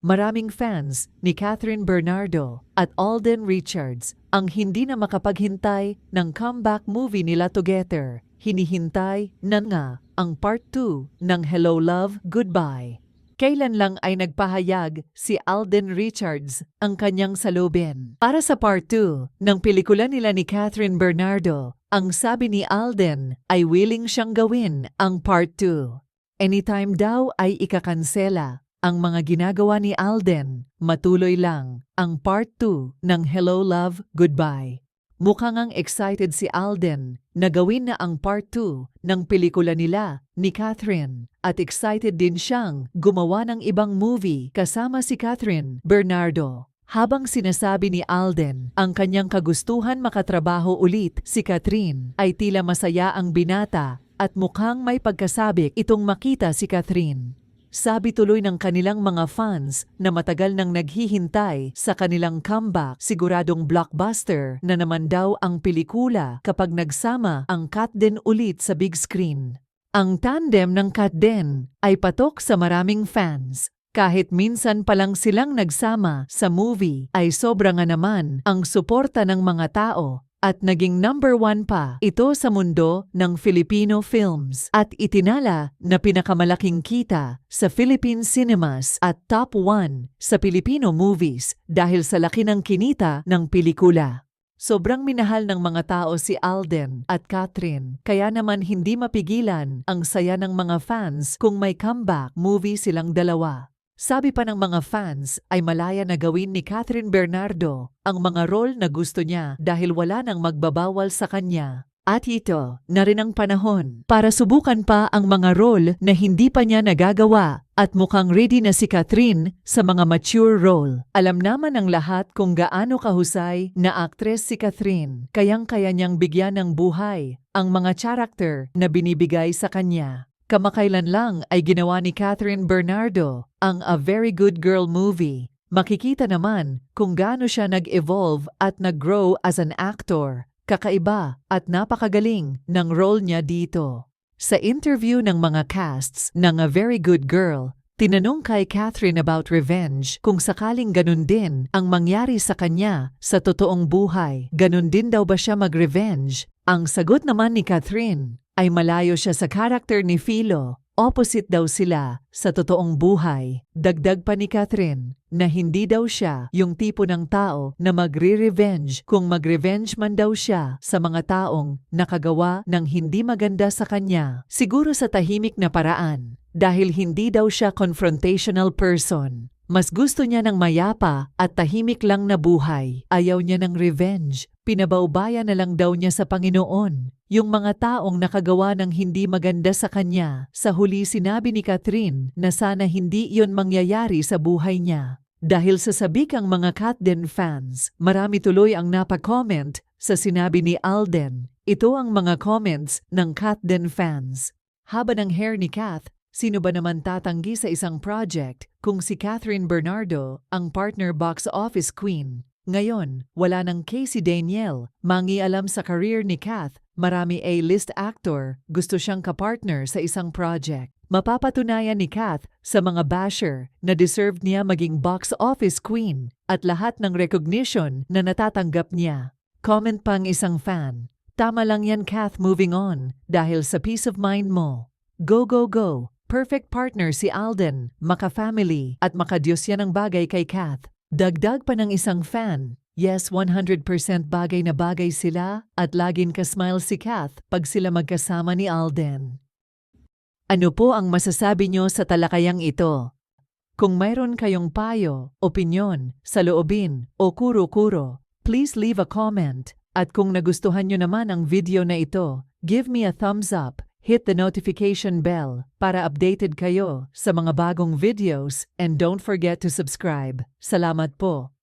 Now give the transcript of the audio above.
Maraming fans ni Catherine Bernardo at Alden Richards ang hindi na makapaghintay ng comeback movie nila together. Hinihintay na nga ang part 2 ng Hello Love, Goodbye. Kailan lang ay nagpahayag si Alden Richards ang kanyang saloobin. Para sa part 2 ng pelikula nila ni Catherine Bernardo, ang sabi ni Alden ay willing siyang gawin ang part 2. Anytime daw ay ikakansela ang mga ginagawa ni Alden, matuloy lang ang part 2 ng Hello Love, Goodbye. Mukhang ang excited si Alden na gawin na ang part 2 ng pelikula nila ni Catherine at excited din siyang gumawa ng ibang movie kasama si Catherine Bernardo. Habang sinasabi ni Alden ang kanyang kagustuhan makatrabaho ulit si Catherine ay tila masaya ang binata at mukhang may pagkasabik itong makita si Catherine. Sabi tuloy ng kanilang mga fans na matagal nang naghihintay sa kanilang comeback, siguradong blockbuster na naman daw ang pelikula kapag nagsama ang Katden ulit sa big screen. Ang tandem ng Katden ay patok sa maraming fans. Kahit minsan pa lang silang nagsama sa movie ay sobra nga naman ang suporta ng mga tao. At naging number 1 pa ito sa mundo ng Filipino films at itinala na pinakamalaking kita sa Philippine cinemas at top 1 sa Filipino movies dahil sa laki ng kinita ng pelikula. Sobrang minahal ng mga tao si Alden at Catherine kaya naman hindi mapigilan ang saya ng mga fans kung may comeback movie silang dalawa. Sabi pa ng mga fans ay malaya na gawin ni Catherine Bernardo ang mga role na gusto niya dahil wala nang magbabawal sa kanya. At ito na rin ang panahon para subukan pa ang mga role na hindi pa niya nagagawa at mukhang ready na si Catherine sa mga mature role. Alam naman ng lahat kung gaano kahusay na aktres si Catherine, kayang-kaya niyang bigyan ng buhay ang mga character na binibigay sa kanya. Kamakailan lang ay ginawa ni Catherine Bernardo ang A Very Good Girl movie. Makikita naman kung gaano siya nag-evolve at nag-grow as an actor. Kakaiba at napakagaling ng role niya dito. Sa interview ng mga casts ng A Very Good Girl, tinanong kay Catherine about revenge kung sakaling ganun din ang mangyari sa kanya sa totoong buhay. Ganun din daw ba siya mag-revenge? Ang sagot naman ni Catherine ay malayo siya sa karakter ni Philo. Opposite daw sila sa totoong buhay. Dagdag pa ni Catherine na hindi daw siya yung tipo ng tao na magre-revenge kung mag-revenge man daw siya sa mga taong nakagawa ng hindi maganda sa kanya. Siguro sa tahimik na paraan dahil hindi daw siya confrontational person. Mas gusto niya ng mayapa at tahimik lang na buhay. Ayaw niya ng revenge. Pinabaubaya na lang daw niya sa Panginoon yung mga taong nakagawa ng hindi maganda sa kanya. Sa huli sinabi ni Catherine na sana hindi iyon mangyayari sa buhay niya. Dahil sa sabikang mga Katden fans, marami tuloy ang napag-comment sa sinabi ni Alden. Ito ang mga comments ng Katden fans. Haba ng hair ni Kath, sino ba naman tatanggi sa isang project kung si Catherine Bernardo ang partner box office queen? Ngayon, wala nang Casey Daniel, mangialam sa career ni Kath. Marami A-list actor, gusto siyang kapartner sa isang project. Mapapatunayan ni Kath sa mga basher na deserved niya maging box office queen at lahat ng recognition na natatanggap niya. Comment pang isang fan, tama lang yan Kath, moving on dahil sa peace of mind mo. Go, go, go! Perfect partner si Alden, maka-family at maka-Diyos yan ang bagay kay Kath. Dagdag pa ng isang fan, yes, 100% bagay na bagay sila at laging ka-smile si Kath pag sila magkasama ni Alden. Ano po ang masasabi nyo sa talakayang ito? Kung mayroon kayong payo, opinyon, saloobin o kuro-kuro, please leave a comment. At kung nagustuhan nyo naman ang video na ito, give me a thumbs up. Hit the notification bell para updated kayo sa mga bagong videos and don't forget to subscribe. Salamat po.